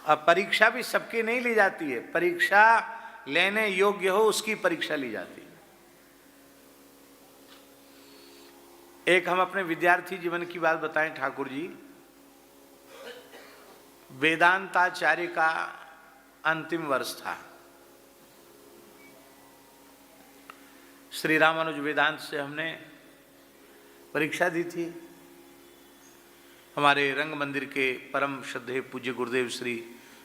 अब परीक्षा भी सबकी नहीं ली जाती है, परीक्षा लेने योग्य हो उसकी परीक्षा ली जाती है। एक हम अपने विद्यार्थी जीवन की बात बताएं ठाकुर जी, वेदांताचार्य का अंतिम वर्ष था। श्री रामानुज वेदांत से हमने परीक्षा दी थी। हमारे रंग मंदिर के परम श्रद्धेय पूज्य गुरुदेव श्री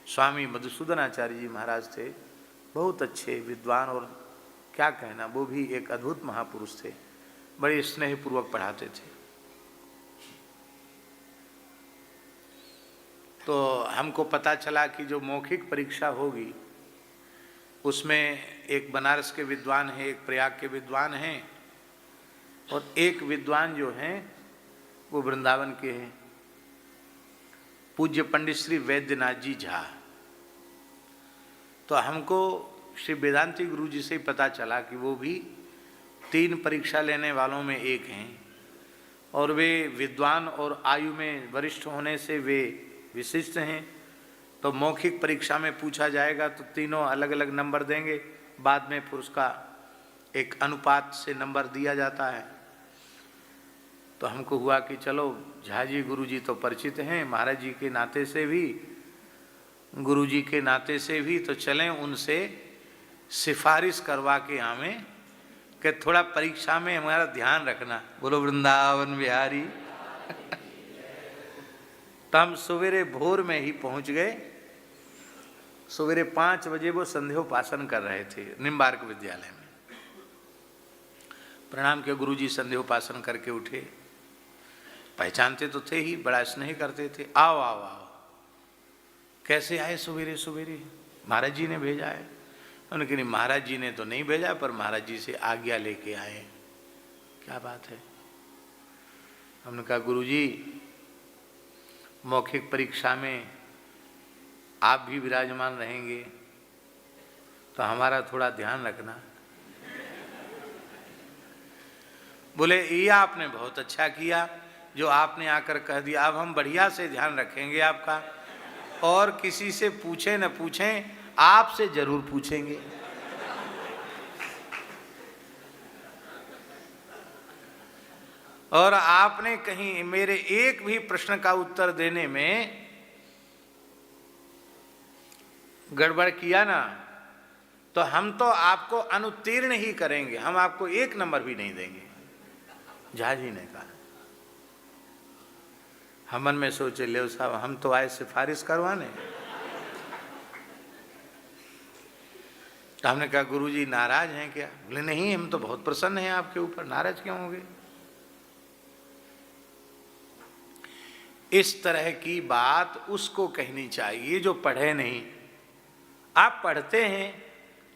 स्वामी मधुसूदन आचार्य जी महाराज थे, बहुत अच्छे विद्वान और क्या कहना, वो भी एक अद्भुत महापुरुष थे, बड़े स्नेहपूर्वक पढ़ाते थे। तो हमको पता चला कि जो मौखिक परीक्षा होगी उसमें एक बनारस के विद्वान हैं, एक प्रयाग के विद्वान हैं और एक विद्वान जो हैं वो वृंदावन के हैं, पूज्य पंडित श्री वैद्यनाथ जी झा। तो हमको श्री वेदांती गुरु जी से पता चला कि वो भी 3 परीक्षा लेने वालों में एक हैं और वे विद्वान और आयु में वरिष्ठ होने से वे विशिष्ट हैं। तो मौखिक परीक्षा में पूछा जाएगा तो तीनों अलग अलग नंबर देंगे, बाद में फिर उसका एक अनुपात से नंबर दिया जाता है। तो हमको हुआ कि चलो झा जी गुरु जी तो परिचित हैं, महाराज जी के नाते से भी, गुरु जी के नाते से भी, तो चलें उनसे सिफारिश करवा के हमें कि थोड़ा परीक्षा में हमारा ध्यान रखना। बोलो वृंदावन बिहारी। तो हम सवेरे भोर में ही पहुंच गए। सवेरे 5 बजे वो संध्योपासन कर रहे थे निम्बार्क विद्यालय में। प्रणाम के गुरु जी संध्योपासन करके उठे, पहचानते तो थे ही, बड़ा स्नेह करते थे। आओ आओ आओ। कैसे आए सवेरे सवेरे? महाराज जी ने भेजा है। उन्होंने कहा नहीं, महाराज जी ने तो नहीं भेजा, पर महाराज जी से आज्ञा लेके आए। क्या बात है? हमने कहा गुरु जी मौखिक परीक्षा में आप भी विराजमान रहेंगे तो हमारा थोड़ा ध्यान रखना। बोले ये आपने बहुत अच्छा किया जो आपने आकर कह दिया, अब हम बढ़िया से ध्यान रखेंगे आपका, और किसी से पूछें न पूछें, आपसे जरूर पूछेंगे। और आपने कहीं मेरे एक भी प्रश्न का उत्तर देने में गड़बड़ किया ना तो हम तो आपको अनुत्तीर्ण ही करेंगे, हम आपको 1 नंबर भी नहीं देंगे। झा जी ने कहा। हम मन में सोचे ले साहब हम तो आए सिफारिश करवाने। तो हमने कहा गुरु जी नाराज हैं क्या? बोले नहीं, हम तो बहुत प्रसन्न हैं आपके ऊपर, नाराज क्यों होंगे? इस तरह की बात उसको कहनी चाहिए जो पढ़े नहीं। आप पढ़ते हैं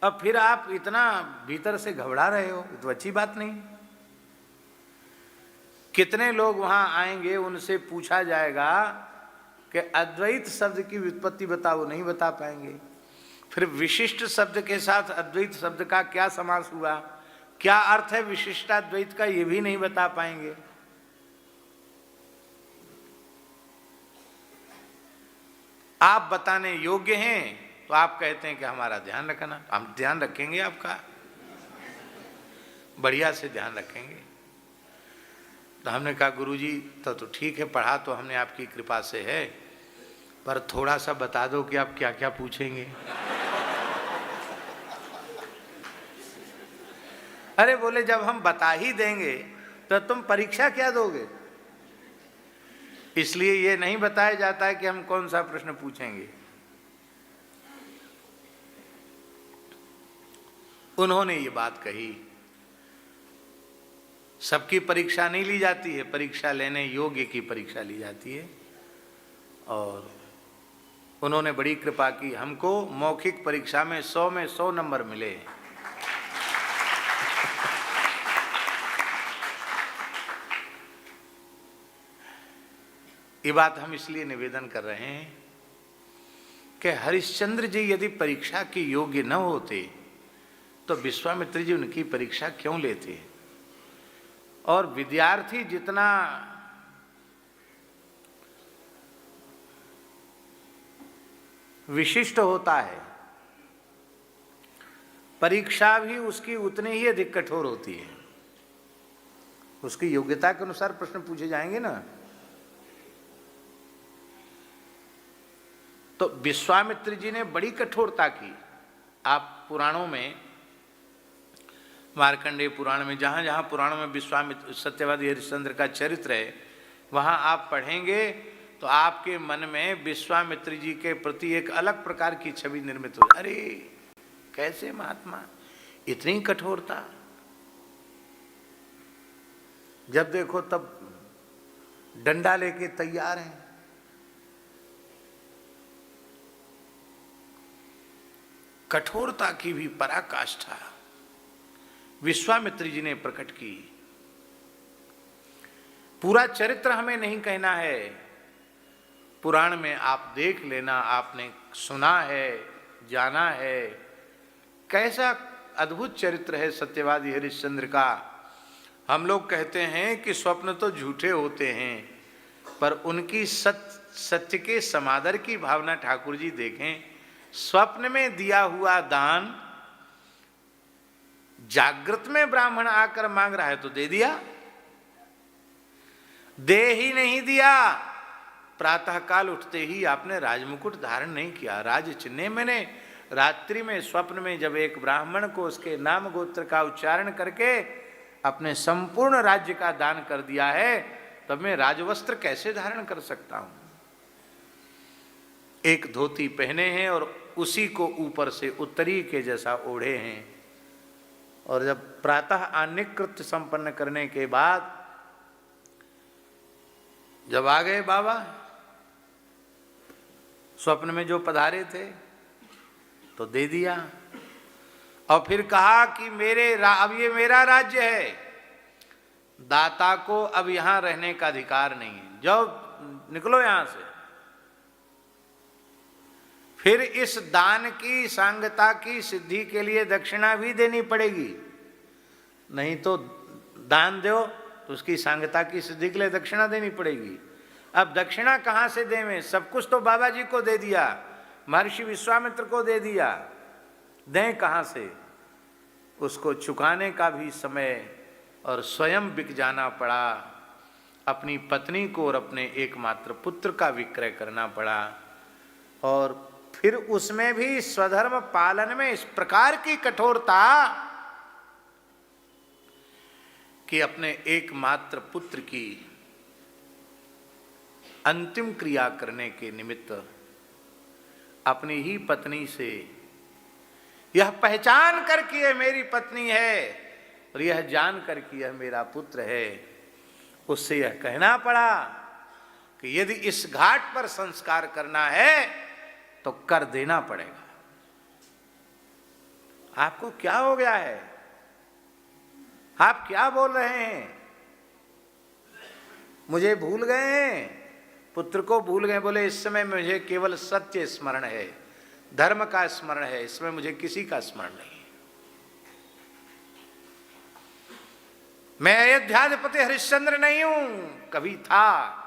अब फिर आप इतना भीतर से घबरा रहे हो, तो अच्छी बात नहीं। कितने लोग वहां आएंगे, उनसे पूछा जाएगा कि अद्वैत शब्द की व्युत्पत्ति बताओ, नहीं बता पाएंगे। फिर विशिष्ट शब्द के साथ अद्वैत शब्द का क्या समास हुआ, क्या अर्थ है विशिष्टाद्वैत का, ये भी नहीं बता पाएंगे। आप बताने योग्य हैं तो आप कहते हैं कि हमारा ध्यान रखना। हम ध्यान रखेंगे आपका, बढ़िया से ध्यान रखेंगे। तो हमने कहा गुरुजी तो ठीक है, पढ़ा तो हमने आपकी कृपा से है, पर थोड़ा सा बता दो कि आप क्या क्या पूछेंगे। अरे बोले जब हम बता ही देंगे तो तुम परीक्षा क्या दोगे? इसलिए ये नहीं बताया जाता है कि हम कौन सा प्रश्न पूछेंगे। उन्होंने ये बात कही, सबकी परीक्षा नहीं ली जाती है, परीक्षा लेने योग्य की परीक्षा ली जाती है। और उन्होंने बड़ी कृपा की, हमको मौखिक परीक्षा में 100 में 100 नंबर मिले। ये बात हम इसलिए निवेदन कर रहे हैं कि हरिश्चंद्र जी यदि परीक्षा के योग्य न होते तो विश्वामित्र जी उनकी परीक्षा क्यों लेते? और विद्यार्थी जितना विशिष्ट होता है, परीक्षा भी उसकी उतनी ही अधिक कठोर होती है। उसकी योग्यता के अनुसार प्रश्न पूछे जाएंगे ना। तो विश्वामित्र जी ने बड़ी कठोरता की। आप पुराणों में, मार्कंडेय पुराण में, जहाँ जहाँ पुराणों में विश्वामित्र सत्यवादी हरिश्चंद्र का चरित्र है, वहाँ आप पढ़ेंगे तो आपके मन में विश्वामित्र जी के प्रति एक अलग प्रकार की छवि निर्मित हो। अरे कैसे महात्मा, इतनी कठोरता, जब देखो तब डंडा लेके तैयार हैं। कठोरता की भी पराकाष्ठा विश्वामित्र जी ने प्रकट की। पूरा चरित्र हमें नहीं कहना है, पुराण में आप देख लेना, आपने सुना है, जाना है, कैसा अद्भुत चरित्र है सत्यवादी हरिश्चंद्र का। हम लोग कहते हैं कि स्वप्न तो झूठे होते हैं, पर उनकी सत्य के समादर की भावना ठाकुर जी देखें। स्वप्न में दिया हुआ दान जागृत में ब्राह्मण आकर मांग रहा है तो दे दिया, दे ही नहीं दिया। प्रातःकाल उठते ही आपने राजमुकुट धारण नहीं किया, राज चिन्ह। मैंने रात्रि में स्वप्न में जब एक ब्राह्मण को उसके नाम गोत्र का उच्चारण करके अपने संपूर्ण राज्य का दान कर दिया है, तब मैं राजवस्त्र कैसे धारण कर सकता हूं। एक धोती पहने हैं और उसी को ऊपर से उत्तरी के जैसा ओढ़े हैं। और जब प्रातः आन्निकृत्य संपन्न करने के बाद जब आ गए बाबा, स्वप्न में जो पधारे थे तो दे दिया। और फिर कहा कि अब ये मेरा राज्य है, दाता को अब यहां रहने का अधिकार नहीं है, जाओ निकलो यहां से। फिर इस दान की सांगता की सिद्धि के लिए दक्षिणा भी देनी पड़ेगी, नहीं तो दान दो तो उसकी सांगता की सिद्धि के लिए दक्षिणा देनी पड़ेगी। अब दक्षिणा कहाँ से देवें, सब कुछ तो बाबा जी को दे दिया, महर्षि विश्वामित्र को दे दिया, दें कहाँ से। उसको चुकाने का भी समय और स्वयं बिक जाना पड़ा, अपनी पत्नी को और अपने एकमात्र पुत्र का विक्रय करना पड़ा। और फिर उसमें भी स्वधर्म पालन में इस प्रकार की कठोरता कि अपने एकमात्र पुत्र की अंतिम क्रिया करने के निमित्त अपनी ही पत्नी से यह पहचान कर कि यह मेरी पत्नी है और यह जान कर कि यह मेरा पुत्र है, उससे यह कहना पड़ा कि यदि इस घाट पर संस्कार करना है तो कर देना पड़ेगा। आपको क्या हो गया है, आप क्या बोल रहे हैं, मुझे भूल गए हैं, पुत्र को भूल गए। बोले इस समय मुझे केवल सत्य स्मरण है, धर्म का स्मरण है, इसमें मुझे किसी का स्मरण नहीं है। मैं अयोध्याधिपति हरिश्चंद्र नहीं हूं, कभी था,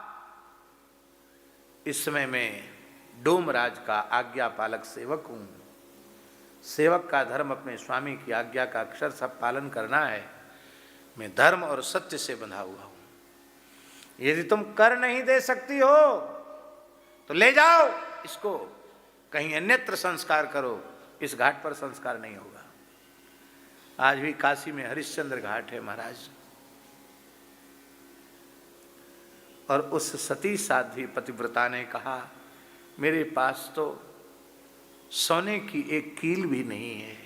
इस समय मैं डोमराज का आज्ञा पालक सेवक हूं। सेवक का धर्म अपने स्वामी की आज्ञा का अक्षर सब पालन करना है। मैं धर्म और सत्य से बंधा हुआ हूं। यदि तुम कर नहीं दे सकती हो तो ले जाओ इसको, कहीं अन्यत्र संस्कार करो, इस घाट पर संस्कार नहीं होगा। आज भी काशी में हरिश्चंद्र घाट है महाराज, और उस सती साध्वी पतिव्रता ने कहा मेरे पास तो सोने की एक कील भी नहीं है,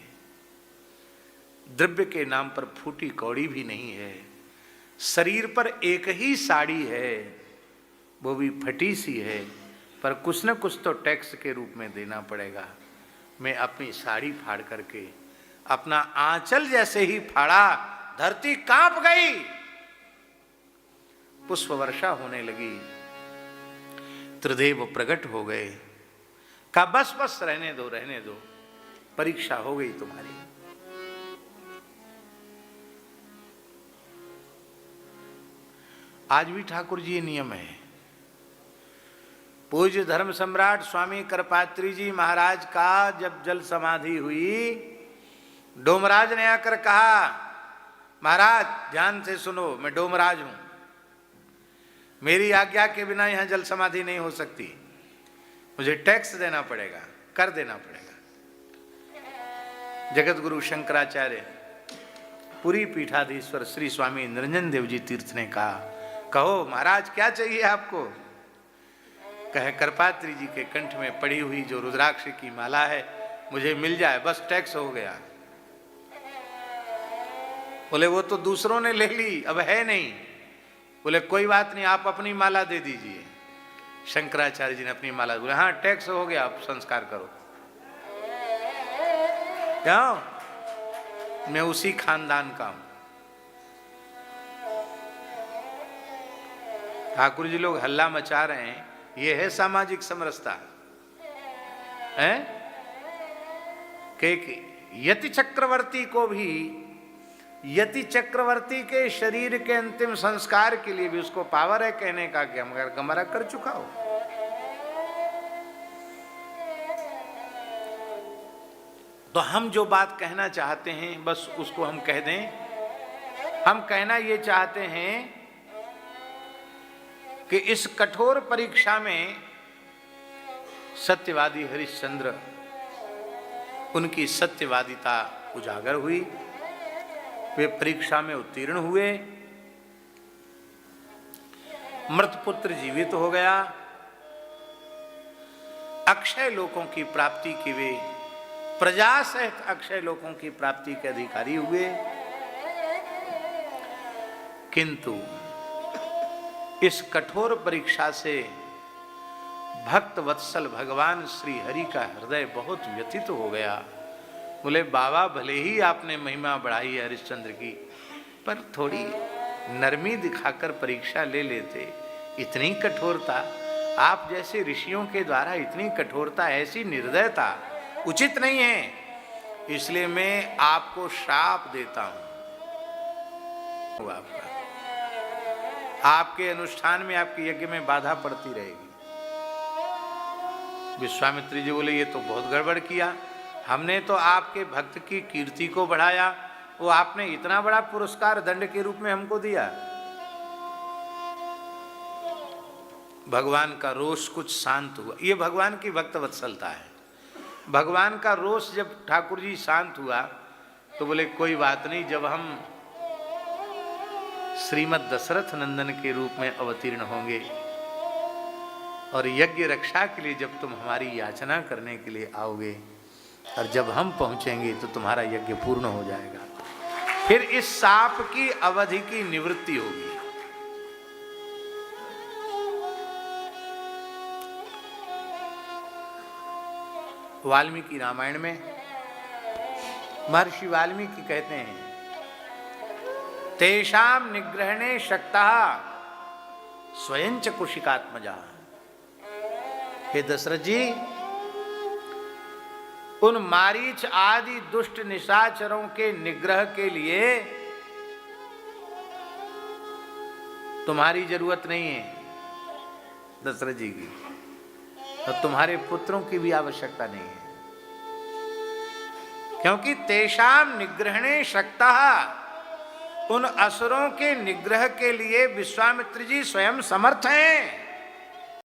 द्रव्य के नाम पर फूटी कौड़ी भी नहीं है, शरीर पर एक ही साड़ी है, वो भी फटी सी है, पर कुछ न कुछ तो टैक्स के रूप में देना पड़ेगा। मैं अपनी साड़ी फाड़ करके अपना आंचल जैसे ही फाड़ा, धरती कांप गई, पुष्प वर्षा होने लगी, त्रिदेव प्रकट हो गए। कहा बस बस रहने दो, रहने दो, परीक्षा हो गई तुम्हारी। आज भी ठाकुर जी ये नियम है, पूज्य धर्म सम्राट स्वामी करपात्री जी महाराज का जब जल समाधि हुई, डोमराज ने आकर कहा, महाराज ध्यान से सुनो, मैं डोमराज हूं, मेरी आज्ञा के बिना यहां जल समाधि नहीं हो सकती, मुझे टैक्स देना पड़ेगा, कर देना पड़ेगा। जगत गुरु शंकराचार्य पूरी पीठाधीश्वर श्री स्वामी निरंजन देव जी तीर्थ ने कहा, कहो महाराज क्या चाहिए आपको? कहे, करपात्री जी के कंठ में पड़ी हुई जो रुद्राक्ष की माला है मुझे मिल जाए, बस टैक्स हो गया। बोले वो तो दूसरों ने ले ली, अब है नहीं। बोले कोई बात नहीं, आप अपनी माला दे दीजिए। शंकराचार्य जी ने अपनी माला, बोले हाँ टैक्स हो गया, आप संस्कार करो। क्यों? मैं उसी खानदान का हूं। ठाकुर जी लोग हल्ला मचा रहे हैं, ये है सामाजिक समरसता है कि यति चक्रवर्ती को भी, यति चक्रवर्ती के शरीर के अंतिम संस्कार के लिए भी उसको पावर है कहने का कि हमारा कर चुका हो। तो हम जो बात कहना चाहते हैं बस उसको हम कह दें। हम कहना ये चाहते हैं कि इस कठोर परीक्षा में सत्यवादी हरिश्चंद्र, उनकी सत्यवादिता उजागर हुई, वे परीक्षा में उत्तीर्ण हुए, मृतपुत्र जीवित हो गया, अक्षय लोकों की प्राप्ति की वे प्रजा सहित अक्षय लोकों की प्राप्ति के अधिकारी हुए। किंतु इस कठोर परीक्षा से भक्त वत्सल भगवान श्री हरि का हृदय बहुत व्यथित हो गया। बोले बाबा भले ही आपने महिमा बढ़ाई है हरिश्चंद्र की, पर थोड़ी नरमी दिखाकर परीक्षा ले लेते। इतनी कठोरता, आप जैसे ऋषियों के द्वारा इतनी कठोरता, ऐसी निर्दयता उचित नहीं है, इसलिए मैं आपको श्राप देता हूं। आपके अनुष्ठान में, आपके यज्ञ में बाधा पड़ती रहेगी। विश्वामित्र जी बोले ये तो बहुत गड़बड़ किया, हमने तो आपके भक्त की कीर्ति को बढ़ाया, वो आपने इतना बड़ा पुरस्कार दंड के रूप में हमको दिया। भगवान का रोष कुछ शांत हुआ। ये भगवान की भक्त वत्सलता है। भगवान का रोष जब ठाकुर जी शांत हुआ तो बोले कोई बात नहीं, जब हम श्रीमद् दशरथ नंदन के रूप में अवतीर्ण होंगे और यज्ञ रक्षा के लिए जब तुम हमारी याचना करने के लिए आओगे और जब हम पहुंचेंगे तो तुम्हारा यज्ञ पूर्ण हो जाएगा, फिर इस शाप की अवधि की निवृत्ति होगी। वाल्मीकि रामायण में महर्षि वाल्मीकि कहते हैं, तेषाम निग्रहणे शक्तः स्वयं च कुशिकात्मजा। हे दशरथ जी, उन मारीच आदि दुष्ट निशाचरों के निग्रह के लिए तुम्हारी जरूरत नहीं है दशरथ जी की, और तुम्हारे पुत्रों की भी आवश्यकता नहीं है, क्योंकि तेषाम निग्रहणे शक्तः, उन असुरों के निग्रह के लिए विश्वामित्र जी स्वयं समर्थ हैं।